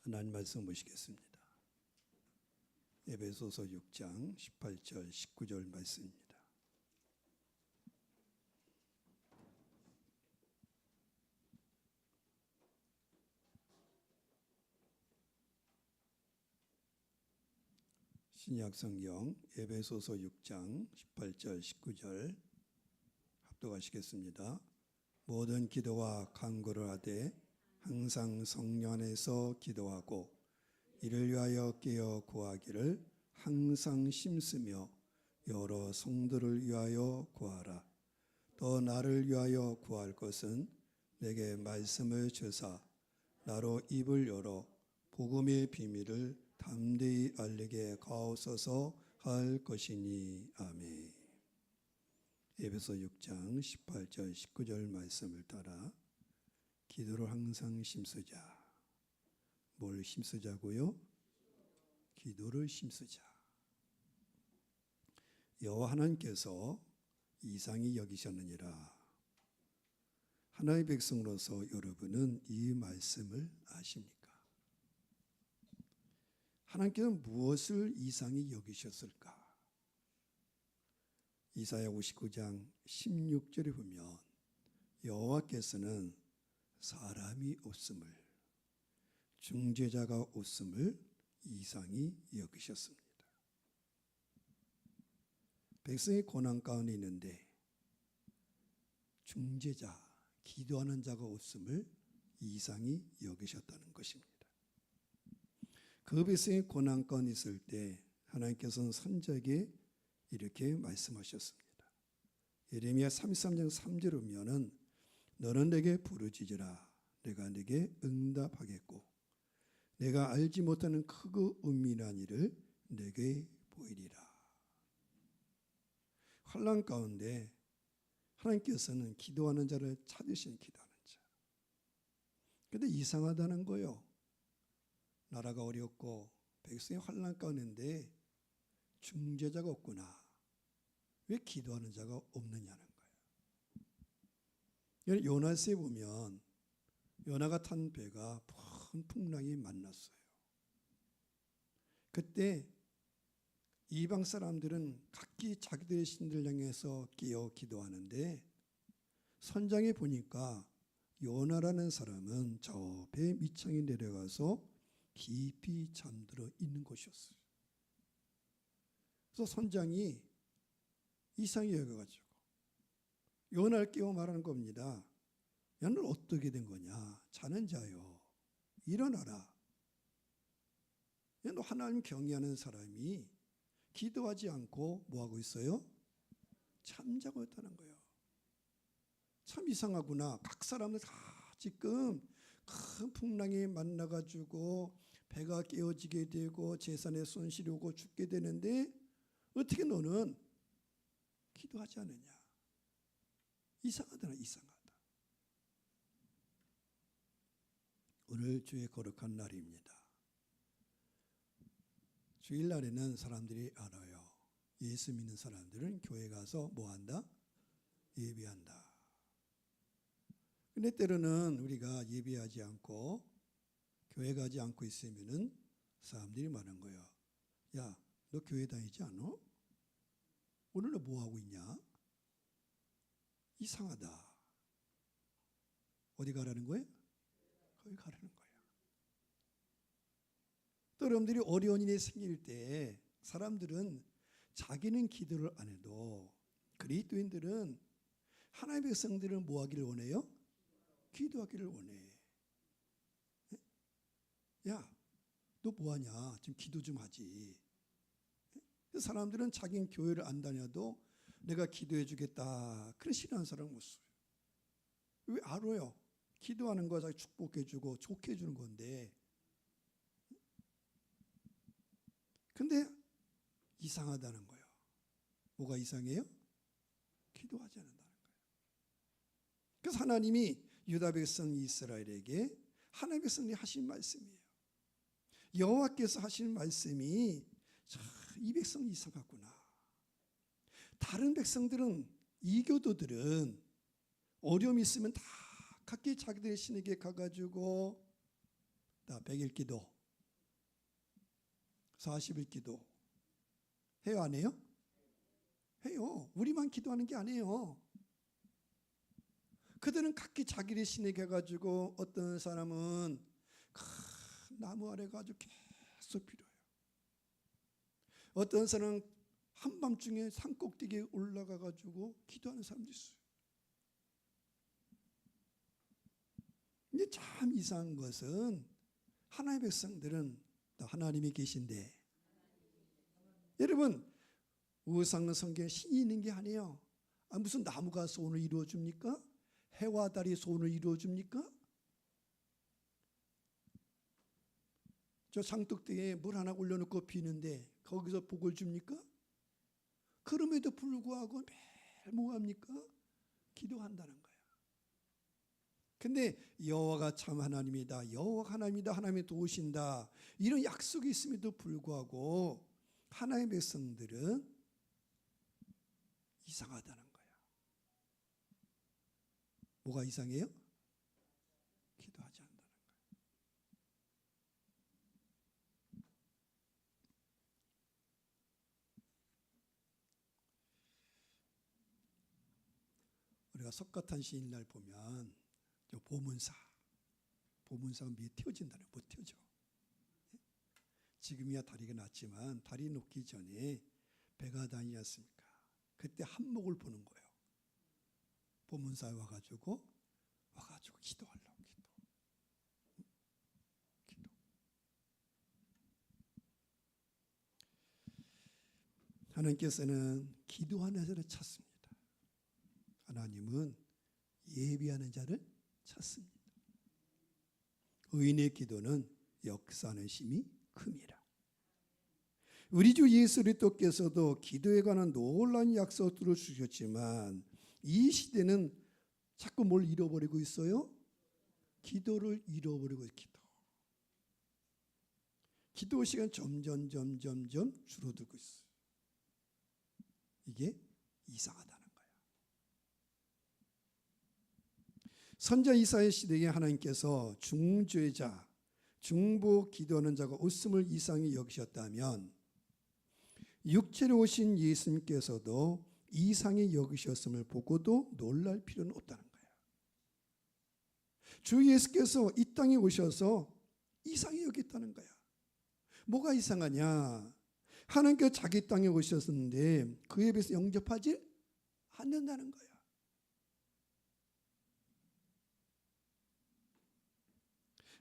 하나님 말씀 보시겠습니다. 에베소서 6장 18절 19절 말씀입니다. 신약성경 에베소서 6장 18절 19절 합독하시겠습니다. 모든 기도와 간구를 하되 항상 성령 안에서 기도하고 이를 위하여 깨어 구하기를 항상 힘쓰며 여러 성도를 위하여 구하라. 또 나를 위하여 구할 것은 내게 말씀을 주사 나로 입을 열어 복음의 비밀을 담대히 알리게 가옵소서 할 것이니. 아멘. 에베소 6장 18절 19절 말씀을 따라 기도를 항상 힘쓰자. 뭘 힘쓰자고요? 기도를 힘쓰자. 여호와 하나님께서 이상히 여기셨느니라. 하나님의 백성으로서 여러분은 이 말씀을 아십니까? 하나님께서는 무엇을 이상히 여기셨을까? 이사야 59장 16절에 보면 여호와께서는 사람이 없음을, 중재자가 없음을 이상히 여기셨습니다. 백성이 고난 가운데 있는데 중재자, 기도하는 자가 없음을 이상히 여기셨다는 것입니다. 그 백성이 고난 가운데 있을 때 하나님께서는 선지자에게 이렇게 말씀하셨습니다. 예레미야 33장 3절에 보면은 너는 내게 부르짖으라. 내가 내게 응답하겠고 내가 알지 못하는 크고 은밀한 일을 내게 보이리라. 환난 가운데 하나님께서는 기도하는 자를 찾으시는 기도하는 자. 그런데 이상하다는 거예요. 나라가 어렵고 백성이 환난 가운데인데 중재자가 없구나. 왜 기도하는 자가 없느냐는 거예요. 요나서에 보면 요나가 탄 배가 큰 풍랑이 만났어요. 그때 이방 사람들은 각기 자기들의 신들 향해서 끼어 기도하는데 선장에 보니까 요나라는 사람은 저 배 밑창에 내려가서 깊이 잠들어 있는 것이었어요. 그래서 선장이 이상히 여겨가지고 요나를 깨워 말하는 겁니다. 야, 넌 어떻게 된 거냐? 자는 자요, 일어나라. 야, 너 하나님 경외하는 사람이 기도하지 않고 뭐하고 있어요? 잠자고 있다는 거예요. 참 이상하구나. 각 사람들 다 지금 큰 풍랑이 만나가지고 배가 깨어지게 되고 재산에 손실이 오고 죽게 되는데 어떻게 너는 기도하지 않느냐? 이상하다. 이상하다. 오늘 주의 거룩한 날입니다. 주일날에는 사람들이 알아요. 예수 믿는 사람들은 교회 가서 뭐한다? 예배한다. 근데 때로는 우리가 예배하지 않고 교회 가지 않고 있으면은 사람들이 말하는 거예요. 야, 너 교회 다니지 않아? 오늘 너 뭐 하고 있냐? 이상하다. 어디 가라는 거예요? 거기 가라는 거예요. 또 여러분들이 어려운 일이 생길 때 사람들은 자기는 기도를 안 해도 그리스도인들은 하나님의 백성들은 뭐 하기를 원해요? 기도하기를 원해. 야, 너 뭐하냐? 지금 기도 좀 하지. 사람들은 자기는 교회를 안 다녀도 내가 기도해 주겠다. 그런 싫어하는 사람은 못 써요. 왜 알아요? 기도하는 거 자기 축복해 주고 좋게 해 주는 건데. 근데 이상하다는 거예요. 뭐가 이상해요? 기도하지 않는다는 거예요. 그래서 하나님이 유다 백성 이스라엘에게 하나님의 백성이 하신 말씀이에요. 여호와께서 하신 말씀이 이 백성이 이상하구나. 다른 백성들은 이교도들은 어려움이 있으면 다 각기 자기들의 신에게 가가지고 나 100일 기도, 40일 기도 해요, 안 해요? 해요. 우리만 기도하는 게 아니에요. 그들은 각기 자기를 신에게 해가지고, 어떤 사람은 큰 나무 아래 가지고 계속 빌어요. 어떤 사람은 한밤중에 산꼭대기에 올라가 가지고 기도하는 사람도 있어요. 근데 참 이상한 것은, 하나님의 백성들은 하나님이 계신데, 여러분, 우상 성경에 신이 있는 게 아니에요. 무슨 나무가 소원을 이루어줍니까? 해와 달이 소원을 이루어줍니까? 저 장독대에 물 하나 올려놓고 비는데 거기서 복을 줍니까? 그럼에도 불구하고 매일 뭐합니까? 기도한다는 거예요. 근데 여호와가 참 하나님이다, 여호와가 하나님이다, 하나님이 도우신다, 이런 약속이 있음에도 불구하고 하나님의 백성들은 이상하다는 거예요. 뭐가 이상해요? 기도하지 않는다는 거예요. 우리가 석가탄신일 날 보면 보문사가 미에 태워진다는, 못 태워져. 지금이야 다리가 낮지만 다리 놓기 전에 배가 다니지 않습니까? 그때 한목을 보는 거예요. 보문사에 와가지고 기도하려고. 기도. 하나님께서는 기도하는 자를 찾습니다. 하나님은 예비하는 자를 찾습니다. 의인의 기도는 역사하는 힘이 큽니다. 우리 주 예수 그리스도께서도 기도에 관한 놀라운 약속들을 주셨지만, 이 시대는 자꾸 뭘 잃어버리고 있어요? 기도를 잃어버리고 있어요. 기도 시간 점점 줄어들고 있어요. 이게 이상하다는 거예요. 선자 이사야 시대에 하나님께서 중죄자, 중보 기도하는 자가 웃음을 이상히 여기셨다면, 육체로 오신 예수님께서도 이상히 여기셨음을 보고도 놀랄 필요는 없다는 거예요. 주 예수께서 이 땅에 오셔서 이상히 여겼다는 거야. 뭐가 이상하냐? 하나님께서 자기 땅에 오셨는데 그에 비해서 영접하지 않는다는 거야.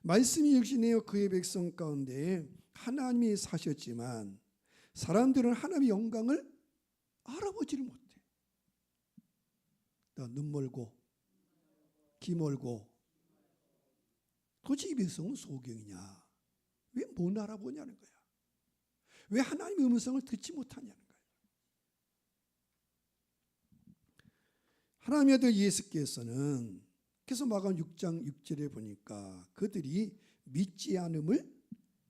말씀이 역시네요. 그의 백성 가운데 하나님이 사셨지만 사람들은 하나님의 영광을 알아보지를 못해. 눈 멀고 귀 멀고, 도대체 이 백성은 소경이냐? 왜 못 알아보냐는 거야. 왜 하나님의 음성을 듣지 못하냐는 거야. 하나님의 아들 예수께서는, 그래서 마가복음 6장 6절에 보니까 그들이 믿지 않음을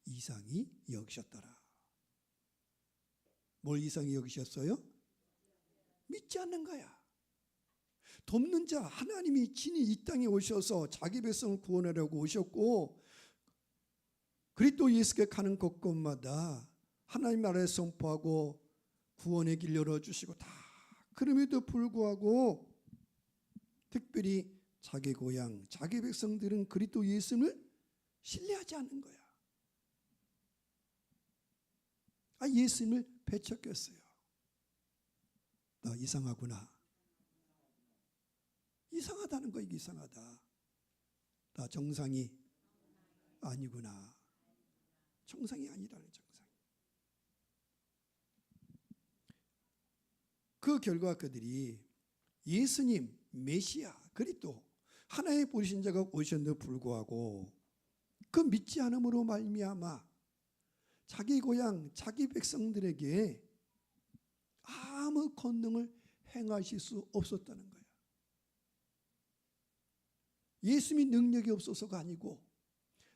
이상히 여기셨더라. 뭘 이상히 여기셨어요? 믿지 않는 거야. 돕는 자, 하나님이 친히 이 땅에 오셔서 자기 백성을 구원하려고 오셨고, 그리스도 예수께 가는 곳곳마다 하나님 나라를 선포하고 구원의 길 열어주시고, 다 그럼에도 불구하고 특별히 자기 고향, 자기 백성들은 그리스도 예수를 신뢰하지 않는 거야. 예수님을 배척했어요. 나 이상하구나. 이상하다는 거, 이게 이상하다. 나 정상이 아니구나. 정상이 아니라는 정상. 그 결과 그들이 예수님, 메시아, 그리스도 하나의 보신 자가 오셨는데도 불구하고 그 믿지 않음으로 말미암아 자기 고향, 자기 백성들에게 아무 권능을 행하실 수 없었다는 거예요. 예수님이 능력이 없어서가 아니고,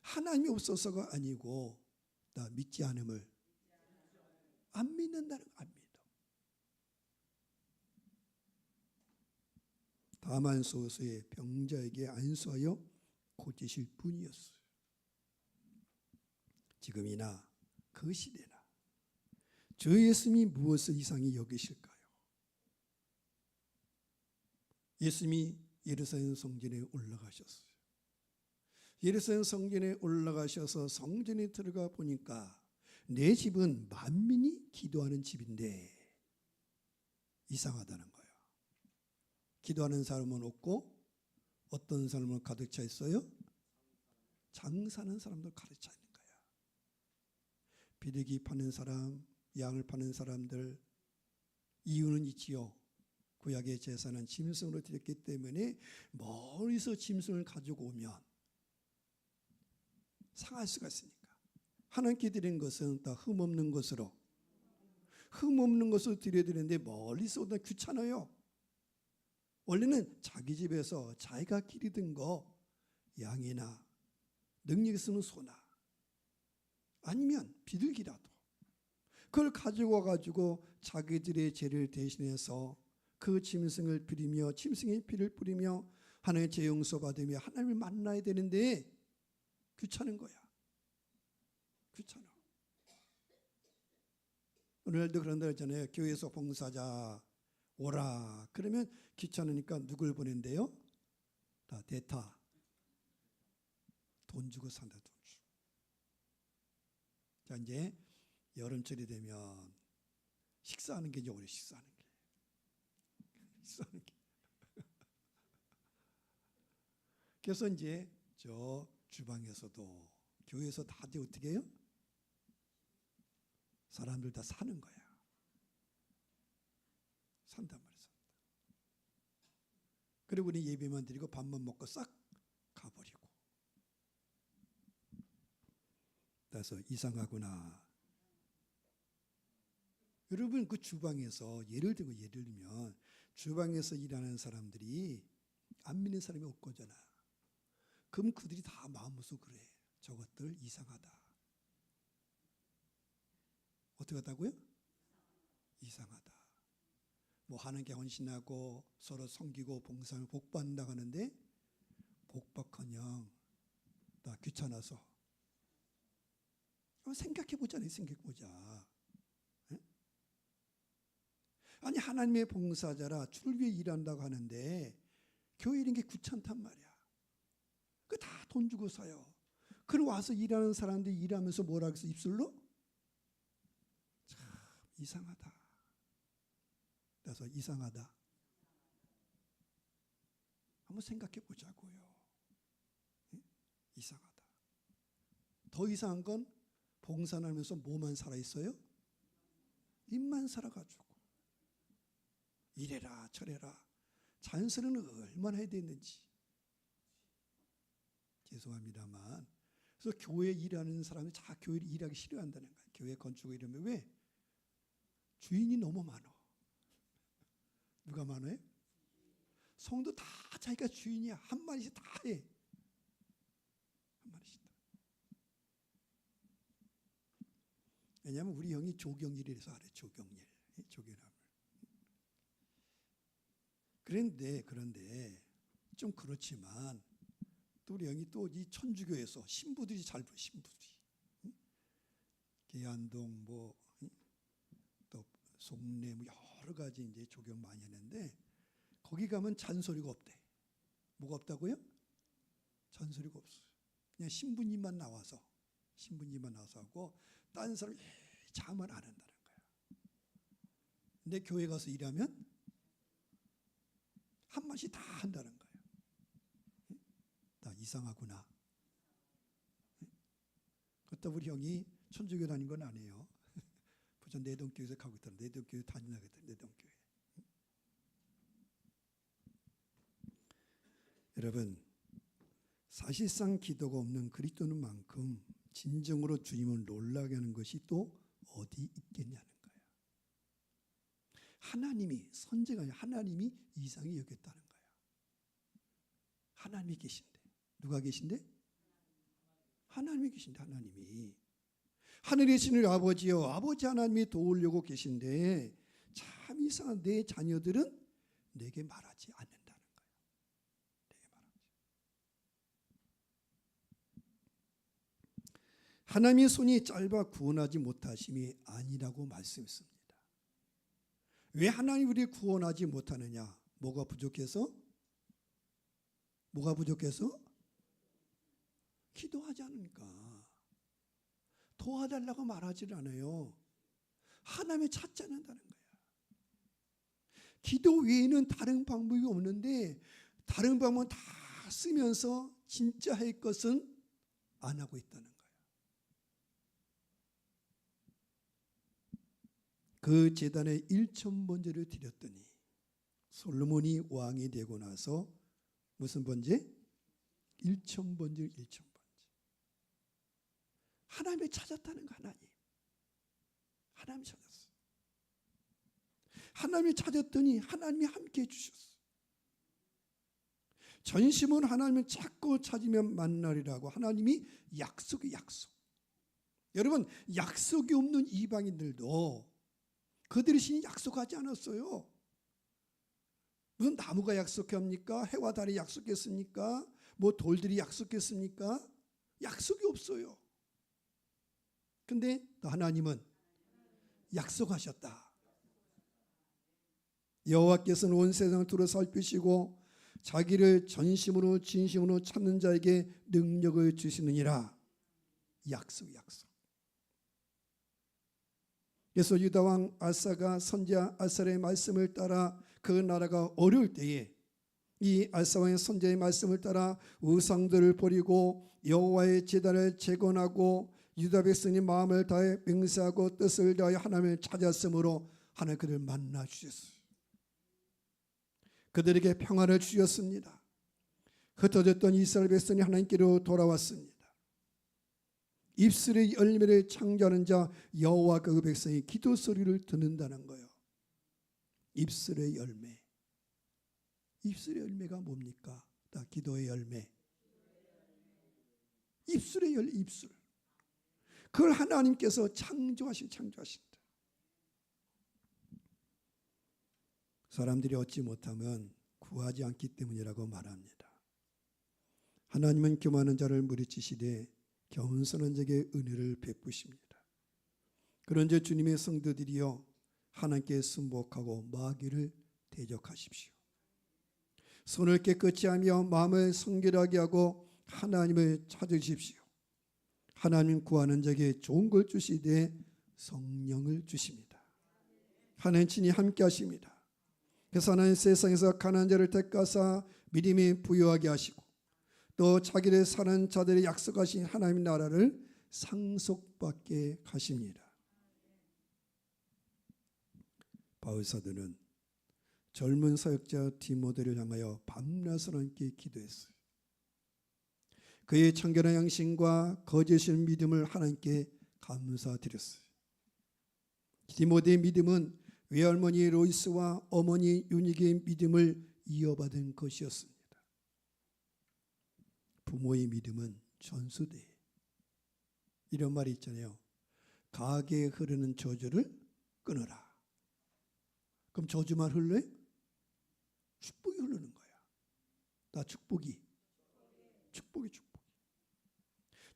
하나님이 없어서가 아니고, 나 믿지 않음을 안 믿는다는 거, 안 믿어. 다만 소서의 병자에게 안수하여 고치실 뿐이었어요. 지금이나 그 시대나 저 예수님이 무엇을 이상히 여기실까요? 예수님이 예루살렘 성전에 올라가셨어요. 예루살렘 성전에 올라가셔서 성전에 들어가 보니까 내 집은 만민이 기도하는 집인데 이상하다는 거예요. 기도하는 사람은 없고 어떤 사람은 가득 차 있어요? 장사하는 사람들 가득 차 있는 거야. 비둘기 파는 사람, 양을 파는 사람들. 이유는 있지요. 구약의 제사는 짐승으로 드렸기 때문에 멀리서 짐승을 가지고 오면 상할 수가 있으니까 하나님께 드린 것은 다 흠없는 것으로 드려야 되는데 멀리서 오다 귀찮아요. 원래는 자기 집에서 자기가 기르던 거 양이나 능력이 쓰는 소나 아니면 비둘기라도 그걸 가지고 와가지고 자기들의 죄를 대신해서 그 짐승을 비리며 짐승의 피를 뿌리며 하나님의 죄 용서 받으며 하나님을 만나야 되는데 귀찮은 거야. 귀찮아. 오늘도 그런다 했잖아요. 교회에서 봉사자 오라. 그러면 귀찮으니까 누굴 보낸대요? 다 대타. 돈 주고 산다. 돈 주고. 자, 이제 여름철이 되면 식사하는 게 이제 오래 식사하는 게. 그래서 이제 저 주방에서도 교회에서 다들 어떻게 해요? 사람들 다 사는 거야. 산단 말이야. 산다. 그리고 우리 예배만 드리고 밥만 먹고 싹 가버리고. 그래서 이상하구나. 여러분 그 주방에서 예를 들면 주방에서 일하는 사람들이 안 믿는 사람이 없거잖아. 그럼 그들이 다 마음으로 그래. 저것들 이상하다. 어떻게 하다고요? 이상하다. 뭐 하나님께 헌신하고 서로 섬기고 봉사하며 복받는다고 하는데 복받커녕 나 귀찮아서. 생각해보자네. 생각해보자. 아니 하나님의 봉사자라 주를 위해 일한다고 하는데 교회 이런 게 귀찮단 말이야. 그 다 돈 주고 사요. 그리고 와서 일하는 사람들이 일하면서 뭐라 해서 입술로? 참 이상하다. 그래서 이상하다. 한번 생각해 보자고요. 이상하다. 더 이상한 건 봉사하면서 뭐만 살아있어요? 입만 살아가지고 이래라 저래라. 자연스러운 얼마나 해야 되는지. 죄송합니다만 그래서 교회에 일하는 사람이 다 교회를 일하기 싫어한다는 거예요. 교회 건축을 이러면 왜? 주인이 너무 많아. 누가 많아요? 성도 다 자기가 주인이야. 한 마디씩 다 해. 한 마디씩 다. 왜냐하면 우리 형이 조경일이라서 알아요. 조경일. 조경함을. 그런데 좀 그렇지만 또 우리 형이 또 이 천주교에서 신부들이 잘 불러. 신부들이. 계안동 뭐 또 송내 뭐 여러 가지 이제 조경 많이 했는데 거기 가면 잔소리가 없대. 뭐가 없다고요? 잔소리가 없어요. 그냥 신부님만 나와서 하고 다른 사람이 잠을 안 한다는 거야. 근데 교회 가서 일하면 한 마디씩 다 한다는 거예요. 나 이상하구나. 그렇다고 우리 형이 천주교 다닌 건 아니에요. 부천 내동교회에서 가고 있더라. 내동교회 다니나겠다. 내동교회. 여러분 사실상 기도가 없는 그리스도인만큼 진정으로 주님을 놀라게 하는 것이 또 어디 있겠냐는 거예요. 하나님이 선지가 아니라 하나님이 이상히 여겼다는 거예요. 하나님이 계신데 누가 계신데? 하나님이 계신데 하나님이 하늘에 계신 우리 아버지요 아버지 하나님이 도우려고 계신데 참 이상한 내 자녀들은 내게 말하지 않는다는 거예요. 내게 말하지. 하나님의 손이 짧아 구원하지 못하심이 아니라고 말씀했습니다. 왜 하나님이 우리를 구원하지 못하느냐? 뭐가 부족해서? 뭐가 부족해서? 기도하지 않으니까. 도와달라고 말하지 않아요. 하나님을 찾지 않는다는 거야. 기도 외에는 다른 방법이 없는데 다른 방법은 다 쓰면서 진짜 할 것은 안 하고 있다는 거야. 그 제단에 1,000번제를 드렸더니 솔로몬이 왕이 되고 나서 무슨 번제? 1,000번제, 1,000번제. 하나님을 찾았다는 거. 하나님 찾았어. 하나님을 찾았더니 하나님이 함께 해주셨어. 전심은 하나님을 찾고 찾으면 만나리라고 하나님이 약속이 약속. 여러분, 약속이 없는 이방인들도 그들이 신이 약속하지 않았어요. 무슨 나무가 약속합니까? 해와 달이 약속했습니까? 뭐 돌들이 약속했습니까? 약속이 없어요. 근데 하나님은 약속하셨다. 여호와께서는 온 세상을 두루 살피시고 자기를 전심으로 진심으로 찾는 자에게 능력을 주시느니라. 약속. 그래서 유다 왕 아사가 선지자 아사의 말씀을 따라 그 나라가 어려울 때에 이 아사 왕의 선지자의 말씀을 따라 우상들을 버리고 여호와의 제단을 재건하고 유다 백성이 마음을 다해 맹세하고 뜻을 다하여 하나님을 찾았으므로 하나님 그들을 만나 주셨어요. 그들에게 평안을 주셨습니다. 흩어졌던 이스라엘 백성이 하나님께로 돌아왔습니다. 입술의 열매를 창조하는 자 여호와 그 백성이 기도 소리를 듣는다는 거예요. 입술의 열매. 입술의 열매가 뭡니까? 다 기도의 열매. 입술의 열매, 입술. 그걸 하나님께서 창조하신다. 사람들이 얻지 못하면 구하지 않기 때문이라고 말합니다. 하나님은 교만한 자를 무리치시되 겸손한 자에게 은혜를 베푸십니다. 그런즉 주님의 성도들이여 하나님께 순복하고 마귀를 대적하십시오. 손을 깨끗이 하며 마음을 성결하게 하고 하나님을 찾으십시오. 하나님 구하는 자에게 좋은 걸 주시되 성령을 주십니다. 하나님 친히 함께 하십니다. 그래서 하나님 세상에서 가난한 자를 택하사 믿음이 부유하게 하시고 또 자기를 사는 자들의 약속하신 하나님의 나라를 상속받게 하십니다. 바울 사도는 젊은 사역자 디모데를 향하여 밤낮을 함께 기도했어요. 그의 청결한 양심과 거짓인 믿음을 하나님께 감사드렸어요. 디모데의 믿음은 외할머니 로이스와 어머니 유니기의 믿음을 이어받은 것이었습니다. 부모의 믿음은 전수대. 이런 말이 있잖아요. 가게에 흐르는 저주를 끊어라. 그럼 저주만 흘러요? 축복이 흐르는 거야. 다 축복이.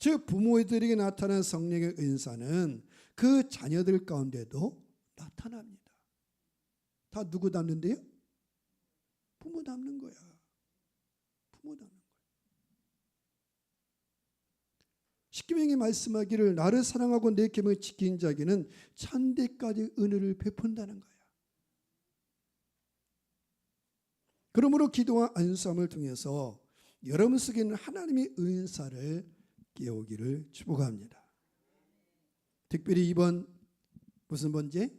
즉 부모들에게 나타난 성령의 은사는 그 자녀들 가운데도 나타납니다. 다 누구 닮는데요? 부모 닮는 거야. 십계명이 말씀하기를 나를 사랑하고 내 계명을 지킨 자에게는 천대까지 은혜를 베푼다는 거야. 그러므로 기도와 안수함을 통해서 여러분 속에 있는 하나님의 은사를 깨우기를 축복합니다. 특별히 이번 무슨 번제?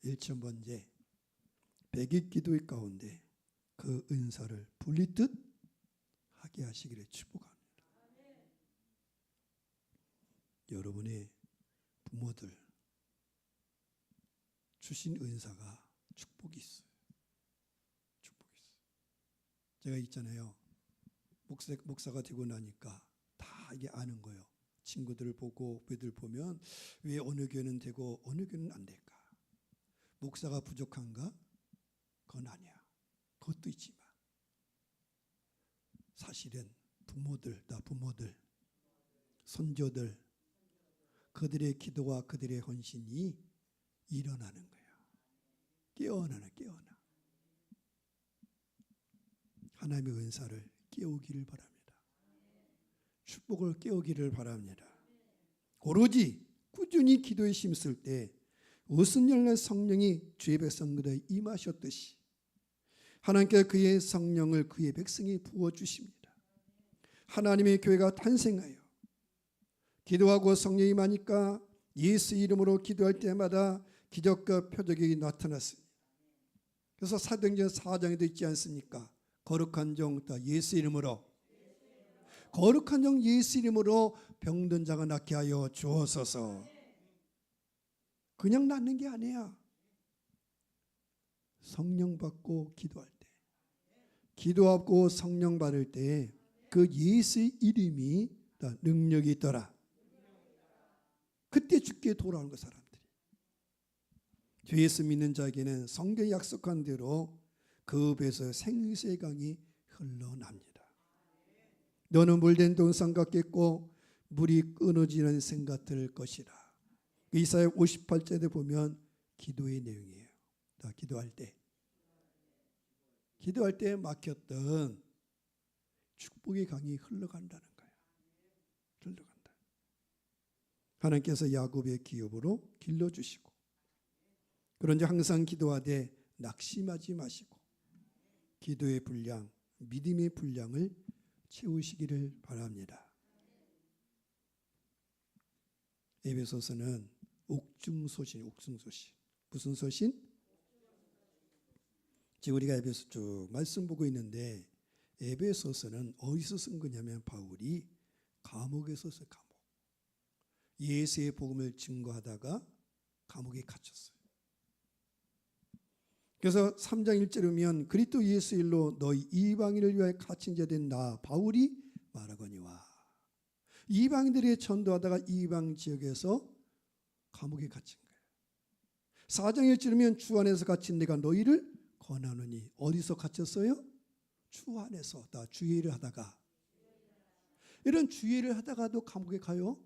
1,000번제 100일 기도의 가운데 그 은사를 분리듯 하게 하시기를 축복합니다. 여러분의 부모들 주신 은사가 축복이 있어요. 제가 있잖아요. 목사가 되고 나니까 다 이게 아는 거예요. 친구들을 보고 후배들 보면 왜 어느 교회는 되고 어느 교회는 안 될까? 목사가 부족한가? 그건 아니야. 그것도 있지만 사실은 부모들 선조들, 그들의 기도와 그들의 헌신이 일어나는 거야. 깨어나는 깨어나. 하나님의 은사를 깨우기를 바랍니다. 축복을 깨우기를 바랍니다. 오로지 꾸준히 기도에 힘쓸 때 오순절날 성령이 주의 백성들에 임하셨듯이 하나님께 그의 성령을 그의 백성이 부어주십니다. 하나님의 교회가 탄생하여 기도하고 성령이 임하니까 예수 이름으로 기도할 때마다 기적과 표적이 나타났습니다. 그래서 사도행전 4장에도 있지 않습니까? 거룩한 종 예수 이름으로, 거룩한 종 예수 이름으로 병든 자가 낫게 하여 주옵소서. 그냥 낫는 게 아니야. 성령 받고 기도할 때, 기도하고 성령 받을 때 그 예수의 이름이 능력이 있더라. 그때 주께 돌아오는 거 사람들이. 주 예수 믿는 자에게는 성경이 약속한 대로 그 배에서 생수의 강이 흘러납니다. 너는 물된 동산 같겠고 물이 끊어지는 샘 같을 것이라. 이사야 58절에 보면 기도의 내용이에요. 기도할 때 막혔던 축복의 강이 흘러간다는 거예요. 흘러간다. 하나님께서 야곱의 기업으로 길러주시고, 그런지 항상 기도하되 낙심하지 마시고 기도의 분량, 믿음의 분량을 채우시기를 바랍니다. 에베소서는 옥중소신. 무슨 소신? 지금 우리가 에베소 쭉 말씀 보고 있는데 에베소서는 어디서 쓴 거냐면 바울이 감옥에서 썼어요. 감옥. 예수의 복음을 증거하다가 감옥에 갇혔어요. 그래서 3장 1절에 보면 그리스도 예수 일로 너희 이방인을 위하여 갇힌 자 된 나 바울이 말하거니와. 이방인들이 전도하다가 이방 지역에서 감옥에 갇힌 거예요. 4장 1절에 보면 주 안에서 갇힌 내가 너희를 권하노니. 어디서 갇혔어요? 주 안에서. 다 주의를 하다가. 이런 주의를 하다가도 감옥에 가요?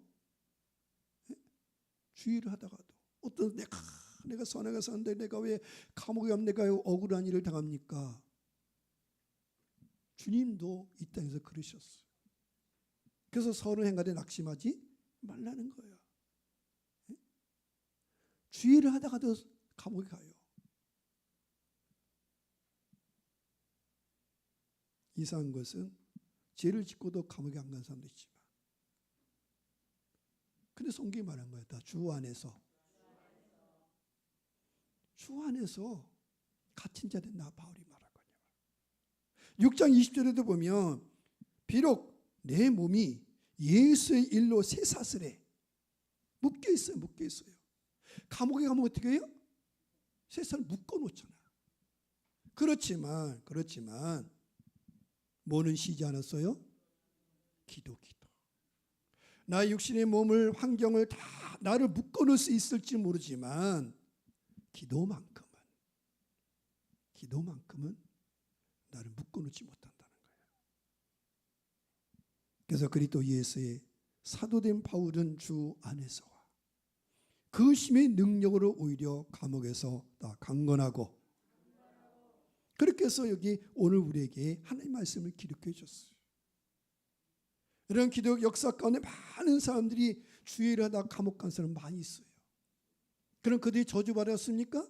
주의를 하다가도. 어떤 내가 선하게 사는데 내가 왜 감옥에 가면 내가 억울한 일을 당합니까? 주님도 이 땅에서 그러셨어요. 그래서 서로 행하되 낙심하지 말라는 거예요. 주의를 하다가도 감옥에 가요. 이상한 것은 죄를 짓고도 감옥에 안 간 사람도 있지만, 근데 성경이 말한 거예요. 다 주 안에서. 주 안에서 갇힌 자 된 나 바울이 말하거든요. 6장 20절에도 보면 비록 내 몸이 예수의 일로 쇠사슬에 묶여 있어요. 감옥에 가면 어떻게 해요? 쇠사슬 묶어 놓잖아. 그렇지만 뭐는 쉬지 않았어요? 기도. 나의 육신의 몸을, 환경을 다 나를 묶어 놓을 수 있을지 모르지만 기도만큼은 나를 묶어 놓지 못한다는 거예요. 그래서 그리스도 예수의 사도된 바울은 주 안에서와 그 힘의 능력으로 오히려 감옥에서 다 강건하고, 그렇게 해서 여기 오늘 우리에게 하나님의 말씀을 기록해 줬어요. 이런 기도 역사 가운데 많은 사람들이 주의를 하다 감옥 간 사람 많이 있어요. 그럼 그들이 저주받았습니까?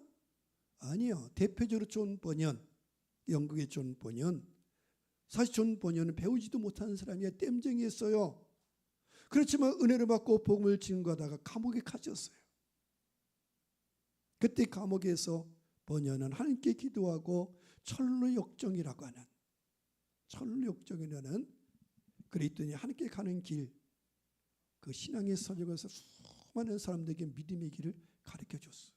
아니요. 대표적으로 존 버년, 영국의 존 버년. 사실 존 버년은 배우지도 못하는 사람이야. 땜쟁이였어요. 그렇지만 은혜를 받고 복음을 증거하다가 감옥에 갇혔어요. 그때 감옥에서 버년은 하나님께 기도하고 철로역정이라고 하는, 그랬더니 하나님께 가는 길, 그 신앙의 서적에서 수많은 사람들에게 믿음의 길을 가르쳐 줬어요.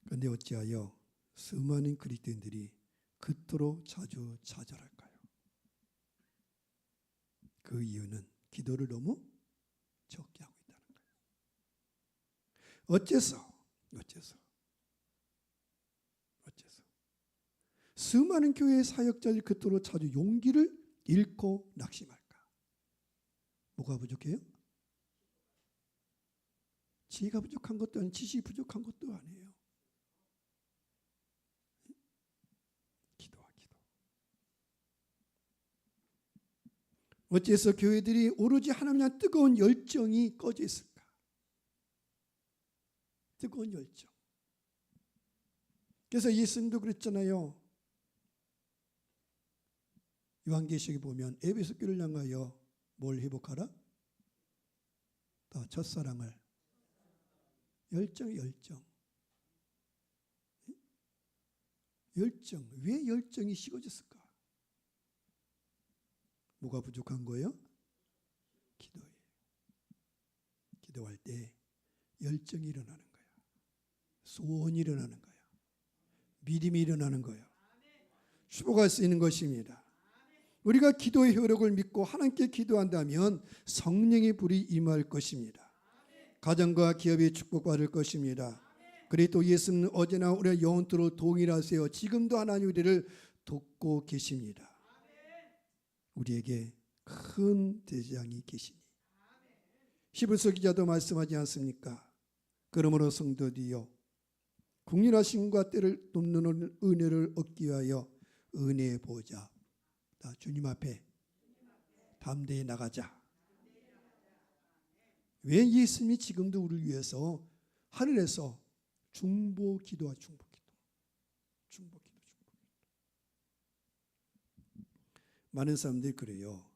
그런데 어찌하여 수많은 그리스도인들이 그토록 자주 좌절할까요? 그 이유는 기도를 너무 적게 하고 있다는 거예요. 어째서 수많은 교회 사역자들이 그토록 자주 용기를 잃고 낙심할까? 뭐가 부족해요? 지혜가 부족한 것도 아니고 지식이 부족한 것도 아니에요. 기도와 기도. 어째서 교회들이 오로지 하나님 향한 뜨거운 열정이 꺼져 있을까? 뜨거운 열정. 그래서 예수님도 그랬잖아요. 요한계시록에 보면 에베소 교회를 향하여 뭘 회복하라? 더 첫사랑을. 열정. 왜 열정이 식어졌을까? 뭐가 부족한 거예요? 기도예요. 기도할 때 열정이 일어나는 거야. 소원이 일어나는 거야. 믿음이 일어나는 거예요. 축복할 수 있는 것입니다. 우리가 기도의 효력을 믿고 하나님께 기도한다면 성령의 불이 임할 것입니다. 가정과 기업이 축복받을 것입니다. 그리고 또 예수는 어제나 오늘 영원토록 동일하세요. 지금도 하나님 우리를 돕고 계십니다. 우리에게 큰 대장이 계시니. 히브리서 기자도 말씀하지 않습니까? 그러므로 성도들이여 국률하심과 때를 돕는 은혜를 얻기 위하여 은혜의 보좌 주님 앞에 담대히 나가자. 왜 예수님이 지금도 우리를 위해서 하늘에서 중보 기도와 중보 기도. 많은 사람들이 그래요.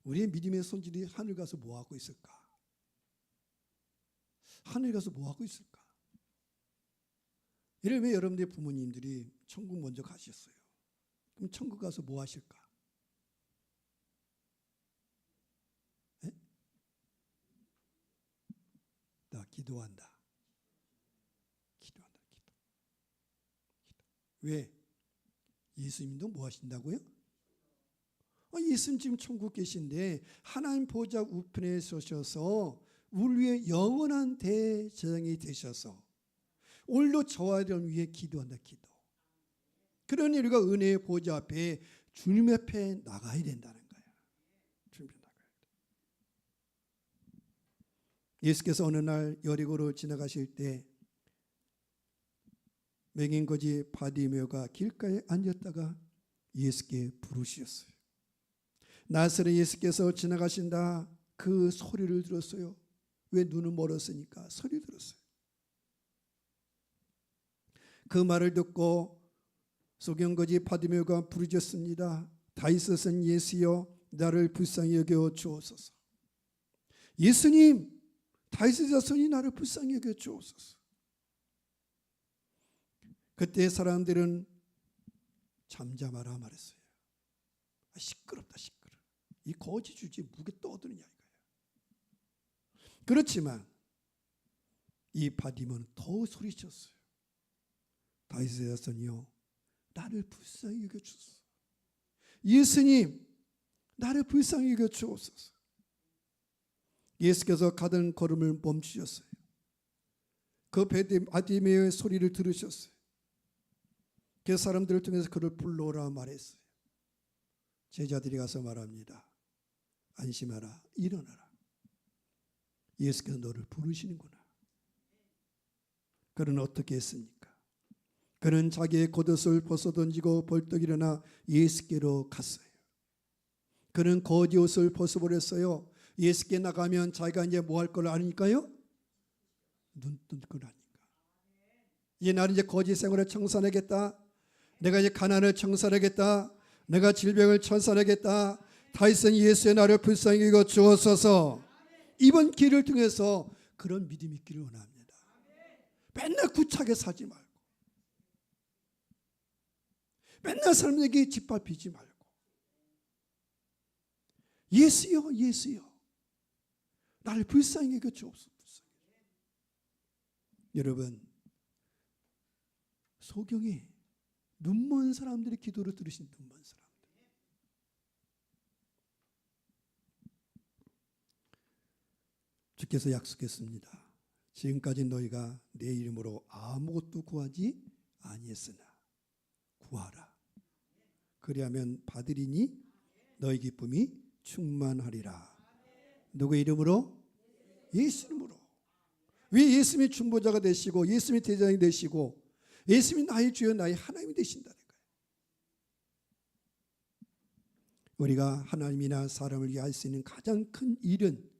우리의 믿음의 손질이 하늘 가서 뭐 하고 있을까? 하늘 가서 뭐 하고 있을까? 예를 들면 여러분들의 부모님들이 천국 먼저 가셨어요. 그럼 천국 가서 뭐 하실까? 네? 나 기도한다. 기도. 왜? 예수님도 뭐 하신다고요? 예수님 지금 천국 계신데 하나님 보좌 우편에 서셔서 우리 위해 영원한 대제사장이 되셔서 오늘도 저와 여러분 위해 기도한다. 기도. 그러니 우리가 은혜의 보좌 앞에 주님 앞에 나가야 된다는 거예요. 주님 앞에 나가야 돼. 예수께서 어느 날 여리고로 지나가실 때 맹인거지 바디메오가 길가에 앉았다가 예수께 부르셨어요. 나사렛 예수께서 지나가신다. 그 소리를 들었어요. 왜? 눈은 멀었으니까 소리 들었어요. 그 말을 듣고 소경거지 바디메오가 부르짖습니다. 다윗의 son 예수여 나를 불쌍히 여겨 주옵소서. 예수님, 다윗의 자손이 나를 불쌍히 여겨 주옵소서. 그때 사람들은 잠잠하라 말했어요. 시끄럽다. 이 거지 주제에 무게 떠드느냐 이거예요. 그렇지만 이 바디메오는 더 소리쳤어요. 다윗의 자손이여 나를 불쌍히 여겨 주소서. 예수님 나를 불쌍히 여겨 주옵소서. 예수께서 가던 걸음을 멈추셨어요. 그 바디메오의 소리를 들으셨어요. 그 사람들을 통해서 그를 불러오라 말했어요. 제자들이 가서 말합니다. 안심하라, 일어나라. 예수께서 너를 부르시는구나. 그는 어떻게 했습니까? 그는 자기의 겉옷을 벗어던지고 벌떡 일어나 예수께로 갔어요. 그는 거지 옷을 벗어버렸어요. 예수께 나가면 자기가 이제 뭐 할 걸 아니까요? 눈 뜰 걸 아니까. 이제 나는 이제 거지 생활을 청산하겠다. 내가 이제 가난을 청산하겠다. 내가 질병을 청산하겠다. 다윗은 예수의 나를 불쌍히 여겨 주옵소서. 이번 기회를 통해서 그런 믿음이 있기를 원합니다. 맨날 구차하게 살지 말고, 맨날 사람에게 짓밟히지 말고, 예수여 나를 불쌍히 여겨 주옵소서. 여러분, 소경에 눈먼 사람들의 기도를 들으신 눈먼 사람들. 주께서 약속했습니다. 지금까지 너희가 내 이름으로 아무것도 구하지 아니했으나 구하라 그리하면 받으리니 너희 기쁨이 충만하리라. 누구의 이름으로? 예수 이름으로. 왜 예수님이 중보자가 되시고 예수님이 대장이 되시고 예수님이 나의 주여 나의 하나님이 되신다는 거예요. 우리가 하나님이나 사람을 위해 할 수 있는 가장 큰 일은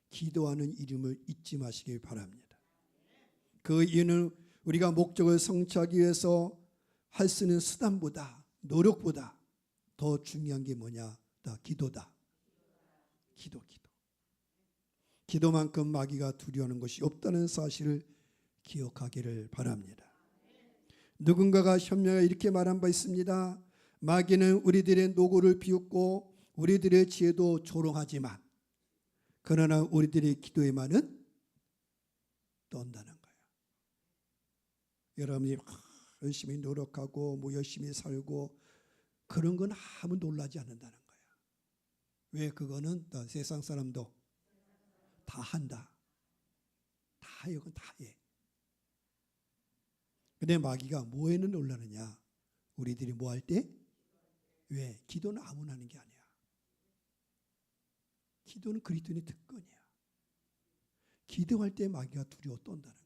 기도하는 이름을 잊지 마시길 바랍니다. 그 이유는 우리가 목적을 성취하기 위해서 할 수 있는 수단보다 노력보다 더 중요한 게 뭐냐? 다 기도다. 기도. 기도만큼 마귀가 두려워하는 것이 없다는 사실을 기억하기를 바랍니다. 누군가가 현명하게 이렇게 말한 바 있습니다. 마귀는 우리들의 노고를 비웃고 우리들의 지혜도 조롱하지만 그러나 우리들의 기도에만은 떤다는 거예요. 여러분이 열심히 노력하고 뭐 열심히 살고 그런 건 아무 놀라지 않는다는 거예요. 왜? 그거는 다 세상 사람도 다 한다. 다 해. 이건 다 해. 근데 마귀가 뭐에는 놀라느냐? 우리들이 뭐 할 때? 왜? 기도는 아무나 하는 게 아니야. 기도는 그리스도인의 특권이야. 기도할 때 마귀가 두려워 떤다는 거야.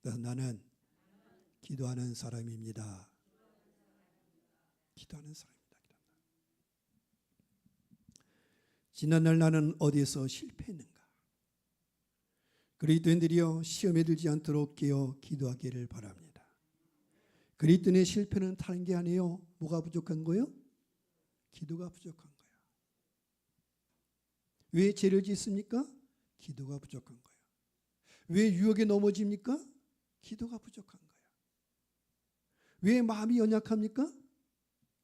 그래서 나는 기도하는 사람입니다. 기도하는 사람입니다. 지난날 나는 어디에서 실패했는가? 그리스도인들이여 시험에 들지 않도록 깨어 기도하기를 바랍니다. 그리스도인의 실패는 다른 게 아니에요. 뭐가 부족한 거예요? 기도가 부족한 거예요. 왜 죄를 짓습니까? 기도가 부족한 거예요. 왜 유혹에 넘어집니까? 기도가 부족한 거예요. 왜 마음이 연약합니까?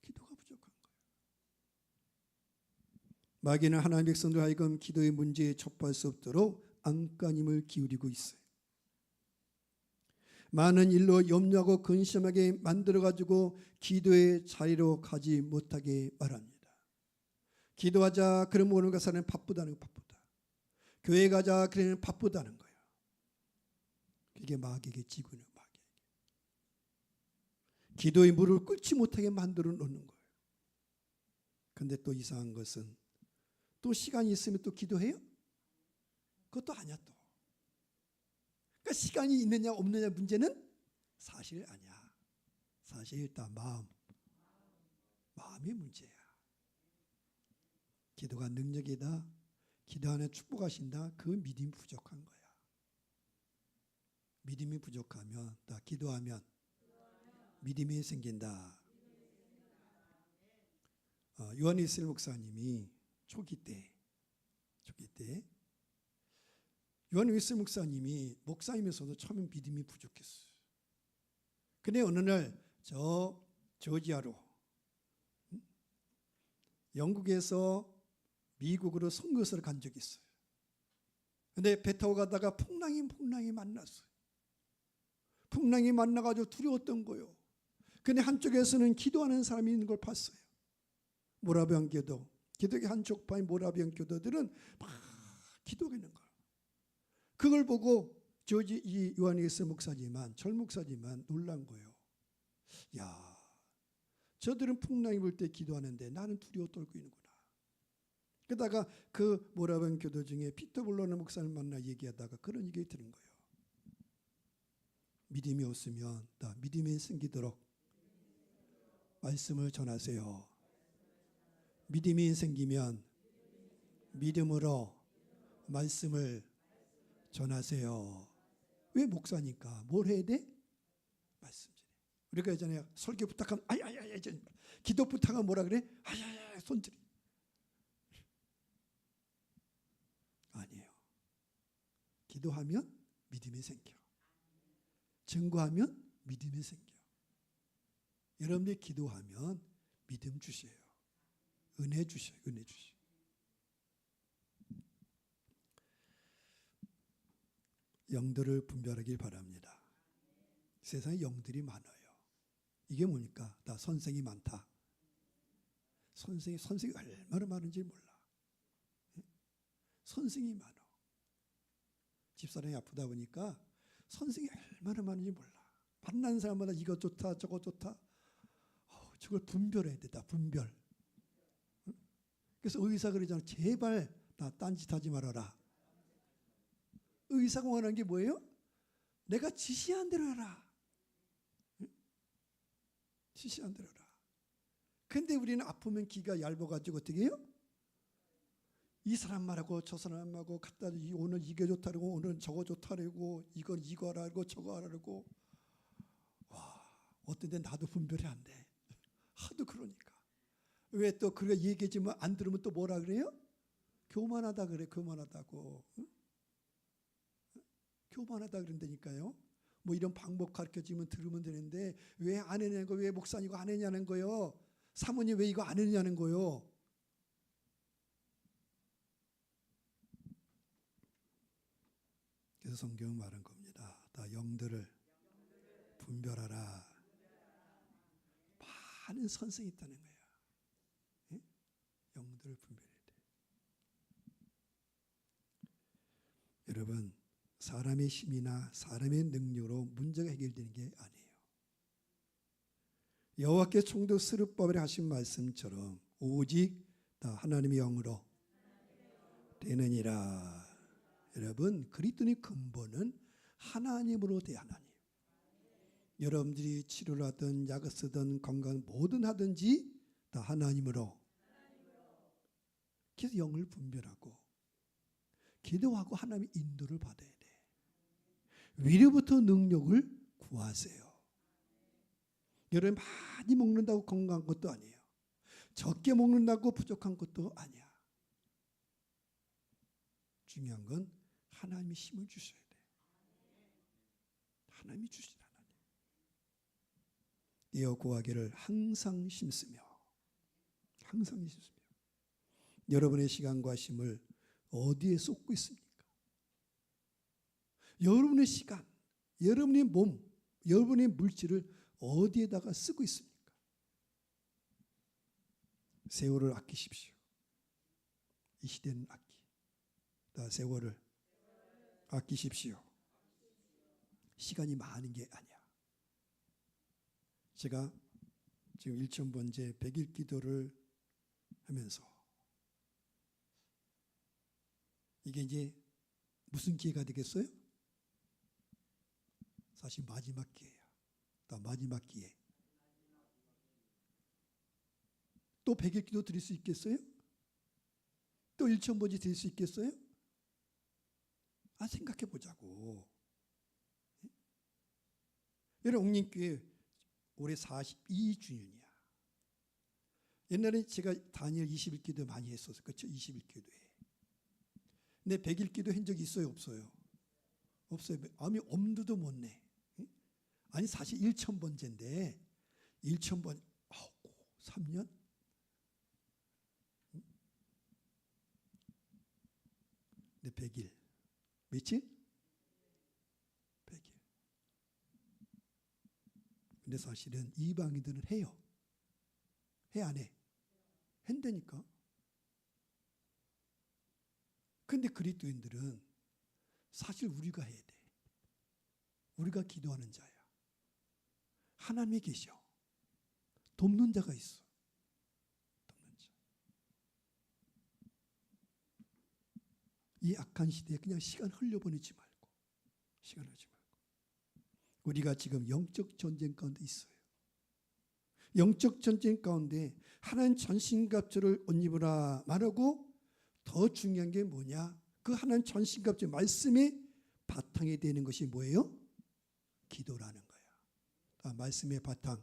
기도가 부족한 거예요. 마귀는 하나님의 백성들 하여금 기도의 문제에 접할 수 없도록 안간힘을 기울이고 있어요. 많은 일로 염려하고 근심하게 만들어가지고 기도의 자리로 가지 못하게 말합니다. 기도하자 그러면 오늘 가서는 바쁘다는 거. 바쁘다. 교회 가자 그러면 바쁘다는 거예요. 그게 마귀에게 지구는 마귀에게. 기도의 물을 끓지 못하게 만들어 놓는 거예요. 그런데 또 이상한 것은 또 시간이 있으면 또 기도해요? 그것도 아니야 또. 그러니까 시간이 있느냐 없느냐 문제는 사실 아니야. 사실 일단 마음의 문제야. 기도가 능력이다. 기도하는 축복하신다. 그 믿음이 부족한 거야. 믿음이 부족하면 다 기도하면 믿음이 생긴다. 요한일세 목사님이 초기 때 요한일세 목사님이 목사이면서도 처음엔 믿음이 부족했어요. 근데 어느 날 저지아로 영국에서 미국으로 선교사를 간 적이 있어요. 근데 배 타고 가다가 풍랑이 만났어요. 풍랑이 만나가지고 두려웠던 거예요. 근데 한쪽에서는 기도하는 사람이 있는 걸 봤어요. 모라비안 교도, 기독의 한쪽파의 모라비안 교도들은 막 기도하고 있는 거예요. 그걸 보고 이 요한일세 목사지만 절 목사지만 놀란 거예요. 야, 저들은 풍랑이 불 때 기도하는데 나는 두려워 떨고 있는구나. 그러다가 그 모라비안 교도 중에 피터 블러너 목사를 만나 얘기하다가 그런 얘기 들은 거예요. 믿음이 없으면 다 믿음이 생기도록 말씀을 전하세요. 믿음이 생기면 믿음으로 말씀을 전하세요. 왜 목사니까 뭘 해야 돼? 말씀 전해. 우리가 예전에 설교 부탁하면 아야야야, 기도 부탁하면 뭐라 그래? 아야야 손들이. 아니에요. 기도하면 믿음이 생겨. 증거하면 믿음이 생겨. 여러분들이 기도하면 믿음 주셔요. 은혜 주셔요. 은혜 주셔요. 영들을 분별하길 바랍니다. 세상에 영들이 많아요. 이게 뭡니까? 다 선생이 많다. 선생이 얼마나 많은지 몰라. 선생이 많아. 집사람이 아프다 보니까 선생이 얼마나 많은지 몰라. 만난 사람마다 이거 좋다 저거 좋다. 저걸 분별해야 된다. 분별. 그래서 의사가 그러잖아. 제발 나 딴짓하지 말아라. 의사가 원하는 게 뭐예요? 내가 지시한 대로 해라. 지시한 대로 해라. 근데 우리는 아프면 기가 얇아가지고 어떻게 해요? 이 사람 말하고 저 사람 말하고 갖다 오늘 이게 좋다고 오늘 저거 좋다고 이건 이거 하라고 저거 하라고. 와, 어떤 데 나도 분별이 안 돼. 하도 그러니까. 왜 또 그거 얘기하지만 안 들으면 또 뭐라 그래요? 교만하다 그래. 교만하다고. 응? 교만하다 그런다니까요. 뭐 이런 방법 가르쳐주면 들으면 되는데 왜 안 했냐는 거예요. 왜 목사님 이거 안 했냐는 거예요. 사모님 왜 이거 안 했냐는 거예요. 그래서 성경은 말한 겁니다. 다 영들을 분별하라. 많은 선생이 있다는 거예요. 예? 영들을 분별해야 돼. 여러분, 사람의 힘이나 사람의 능력으로 문제가 해결되는 게 아니에요. 여호와께 총독 스룹바벨이 하신 말씀처럼 오직 다 하나님의 영으로 되느니라. 여러분, 그리스도의 근본은 하나님으로 돼. 하나님. 여러분들이 치료를 하든 약을 쓰든 건강 뭐든 하든지 다 하나님으로. 그래서 영을 분별하고 기도하고 하나님의 인도를 받아야 돼. 위로부터 능력을 구하세요. 여러분 많이 먹는다고 건강한 것도 아니에요. 적게 먹는다고 부족한 것도 아니야. 중요한 건 하나님이 힘을 주셔야 돼. 하나님이 주신 하나님. 이어 구하기를 항상 힘쓰며 항상 힘쓰며. 여러분의 시간과 힘을 어디에 쏟고 있습니까? 여러분의 시간, 여러분의 몸, 여러분의 물질을 어디에다가 쓰고 있습니까? 세월을 아끼십시오. 이 시대는 다 세월을 아끼십시오. 시간이 많은 게 아니야. 제가 지금 1000번째 100일 기도를 하면서 이게 이제 무슨 기회가 되겠어요? 사실 마지막 기회야. 다 마지막 기회. 또 100일 기도 드릴 수 있겠어요? 또 1000번째 드릴 수 있겠어요? 생각해 보자고. 여러분, 옥림교회 올해 42주년이야. 옛날에 제가 다니엘 20일 기도 많이 했었어요. 그렇죠? 20일 기도에. 근데 100일 기도 한 적이 있어요? 없어요? 없어요. 아니, 엄두도 못 내. 아니, 사실 1000번째인데 1000번 3년? 근데 100일 며칠? 100일. 근데 사실은 이방인들은 해요. 해 안 해? 한다니까. 근데 그리스도인들은 사실 우리가 해야 돼. 우리가 기도하는 자야. 하나님이 계셔. 돕는 자가 있어. 돕는 자. 이 악한 시대에 그냥 시간 흘려보내지 말고, 시간 하지 말고. 우리가 지금 영적 전쟁 가운데 있어요. 영적 전쟁 가운데 하나님 전신갑주를 옷 입으라 말하고, 더 중요한 게 뭐냐? 그 하나님 전신갑주 말씀의 바탕이 되는 것이 뭐예요? 기도라는 거야. 말씀의 바탕.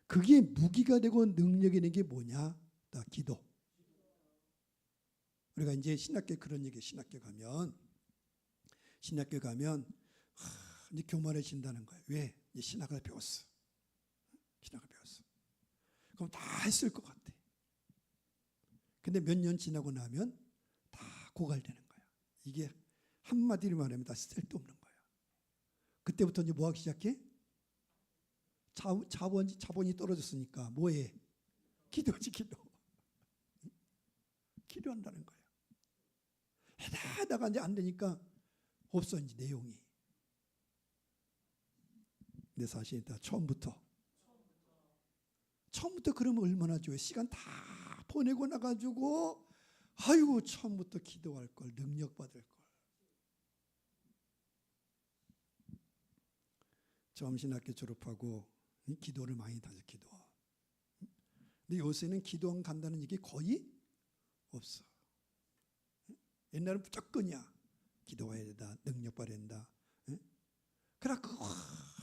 그게 무기가 되고 능력이 되는 게 뭐냐? 기도. 우리가 이제 신학교 그런 얘기, 신학교 가면 이제 교만해진다는 거예요. 왜? 이제 신학을 배웠어. 신학을 배웠어. 그럼 다 했을 것 같아. 근데 몇 년 지나고 나면 다 고갈되는 거야. 이게 한마디로 말하면 다 쓸데없는 거야. 그때부터 이제 뭐 하기 시작해? 자본이 떨어졌으니까 뭐해? 기도하지, 기도. 기도한다는 거야. 하다가 이제 안 되니까 없어, 이제 내용이. 내 사실이 다 처음부터 그러면 얼마나 좋아요. 시간 다 보내고 나가지고 아이고 처음부터 기도할 걸, 능력 받을 걸. 처음 신학교 졸업하고 기도를 많이 다녀. 기도. 근데 요새는 기도 안 간다는 얘기 거의 없어. 옛날은 무조건이야. 기도해야 된다. 능력 받아야 된다. 그래 그거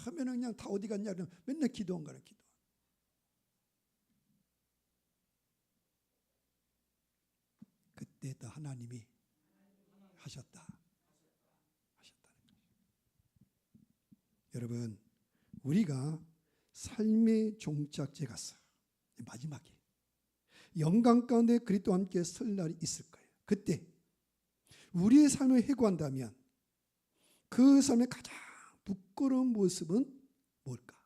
하면은 그냥 다 어디 갔냐 그러면 맨날 기도 안 가는 기도. 그때 다 하나님이 하셨다는 거예요. 여러분, 우리가 삶의 종착지에 갔어. 마지막에 영광 가운데 그리스도와 함께 설 날이 있을 거예요. 그때 우리의 삶을 회고한다면 그 삶의 가장 부끄러운 모습은 뭘까?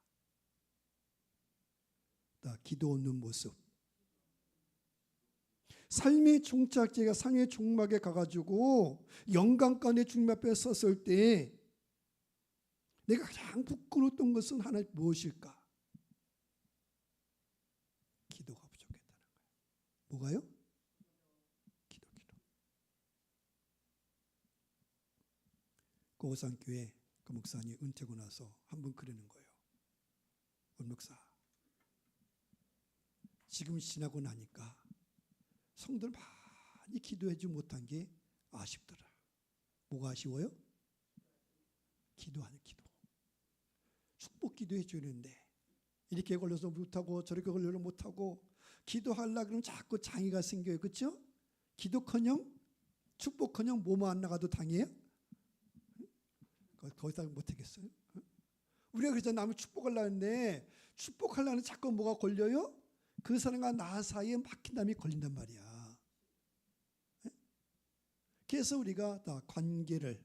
나 기도 없는 모습. 삶의 종착지가 삶의 종막에 가가지고 영광 가운데 주님 앞에 섰을 때 내가 가장 부끄러웠던 것은 하나 무엇일까? 기도가 부족했다는 거예요. 뭐가요? 기도. 고산교회 그 목사님 은퇴고 나서 한 번 그러는 거예요. 목사, 지금 지나고 나니까 성도들 많이 기도하지 못한 게 아쉽더라. 뭐가 아쉬워요? 기도하는 기도. 축복 기도해 주는데 이렇게 걸려서 못하고 저렇게 걸려서 못하고 기도하려고 그러면 자꾸 장애가 생겨요. 그렇죠? 기도커녕 축복커녕 뭐만 안 나가도 당해요? 거기다 못하겠어요? 우리가 그래서 남을 축복하려는데 축복하려는 자꾸 뭐가 걸려요? 그 사람과 나 사이에 막힌 담이 걸린단 말이야. 그래서 우리가 다 관계를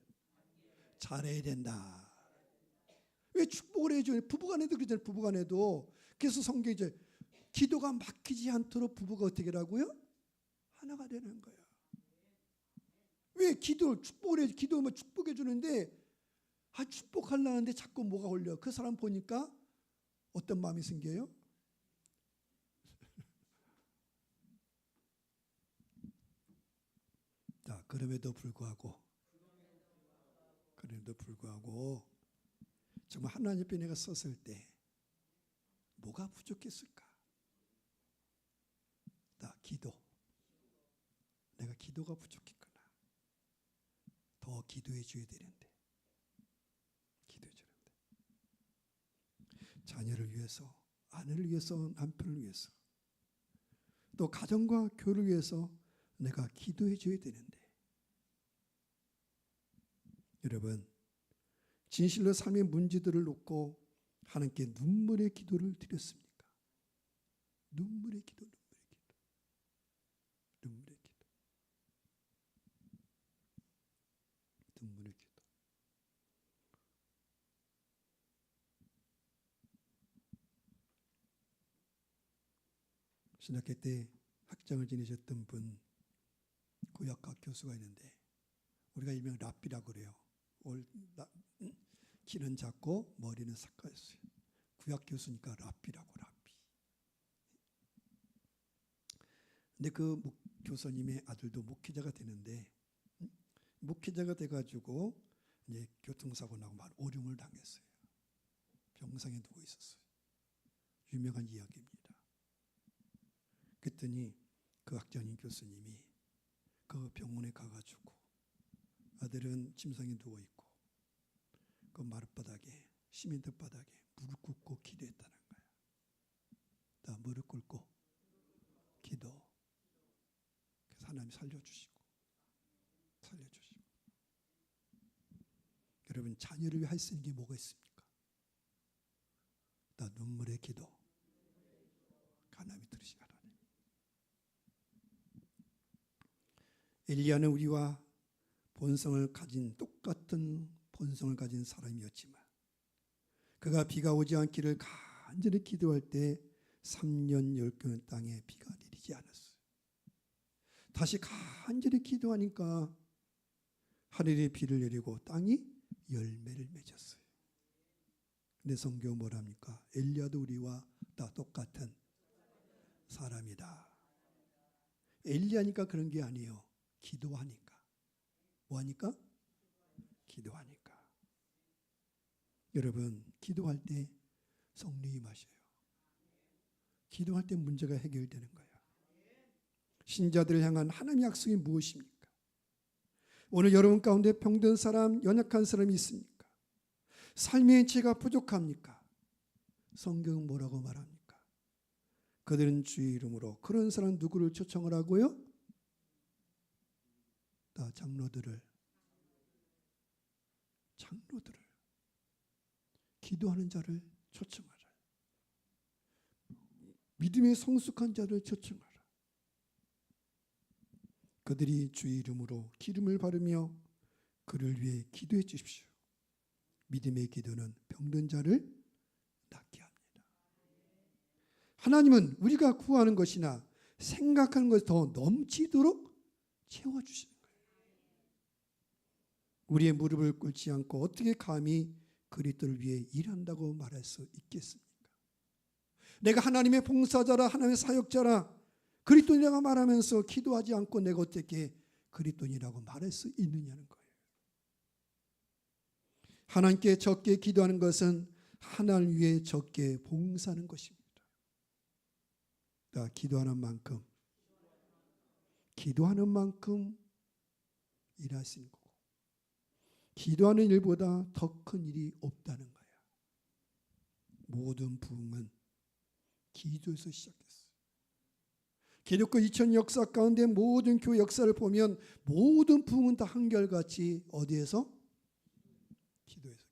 잘해야 된다. 왜 축복을 해줘요? 부부간에도 그러잖아요. 부부간에도. 그래서 성경이 이제 기도가 막히지 않도록 부부가 어떻게 하라고요? 하나가 되는 거예요. 왜 기도를 축복을 해? 기도하면 축복해 주는데 축복하려는데 자꾸 뭐가 걸려? 그 사람 보니까 어떤 마음이 생겨요? 자, 그럼에도 불구하고 정말 하나님 앞에 내가 섰을 때 뭐가 부족했을까? 나 기도. 내가 기도가 부족했구나. 더 기도해 줘야 되는데. 자녀를 위해서, 아내를 위해서, 남편을 위해서, 또 가정과 교회를 위해서 내가 기도해 줘야 되는데. 여러분, 진실로 삶의 문제들을 놓고 하나님께 눈물의 기도를 드렸습니까? 눈물의 기도. 신학교 때 학장을 지내셨던 분, 구약학 교수가 있는데 우리가 일명 랍비라고 그래요. 키는 작고 머리는 삭가였어요. 구약 교수니까 랍비라고. 근데 그 교수님의 아들도 목회자가 되는데 목회자가 돼가지고 이제 교통사고 나고 말 오lum을 당했어요. 병상에 누워 있었어요. 유명한 이야기입니다. 그랬더니 그 학장님 교수님이 그 병원에 가가지고 아들은 침상에 누워 있고 그 마룻바닥에 시멘트 바닥에 무릎 꿇고 기도했다는 거야. 나 무릎 꿇고 기도. 그래서 하나님 살려주시고. 여러분, 자녀를 위해 할 수 있는 게 뭐가 있습니까? 나 눈물의 기도. 하나님이 들으시고 하나님. 엘리야는 우리와 똑같은 본성을 가진 사람이었지만 그가 비가 오지 않기를 간절히 기도할 때 3년 10개월 땅에 비가 내리지 않았어요. 다시 간절히 기도하니까 하늘에 비를 내리고 땅이 열매를 맺었어요. 근데 성경 뭐랍니까? 엘리야도 우리와 다 똑같은 사람이다. 엘리야니까 그런 게 아니에요. 기도하니까. 뭐하니까? 기도하니까. 여러분, 기도할 때 성령이 임하셔요. 기도할 때 문제가 해결되는 거예요. 신자들을 향한 하나님의 약속이 무엇입니까? 오늘 여러분 가운데 병든 사람, 연약한 사람이 있습니까? 삶의 지혜가 부족합니까? 성경은 뭐라고 말합니까? 그들은 주의 이름으로, 그런 사람 누구를 초청을 하고요? 다 장로들을 기도하는 자를 초청하라. 믿음의 성숙한 자를 초청하라. 그들이 주의 이름으로 기름을 바르며 그를 위해 기도해 주십시오. 믿음의 기도는 병든 자를 낫게 합니다. 하나님은 우리가 구하는 것이나 생각하는 것이 더 넘치도록 채워주시는 거예요. 우리의 무릎을 꿇지 않고 어떻게 감히 그리스도를 위해 일한다고 말할 수 있겠습니까? 내가 하나님의 봉사자라, 하나님의 사역자라, 그리스도인이라고 말하면서 기도하지 않고 내가 어떻게 그리스도인이라고 말할 수 있느냐는 거예요. 하나님께 적게 기도하는 것은 하나님 위해 적게 봉사하는 것입니다. 기도하는 만큼 일할 수 있는 거고, 기도하는 일보다 더 큰 일이 없다는 거야. 모든 부흥은 기도에서 시작했어요. 기독교 2000 역사 가운데 모든 교회 역사를 보면 모든 부흥은 다 한결같이 어디에서? 기도에서.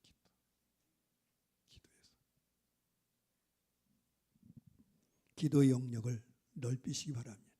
기도의 영역을 넓히시기 바랍니다.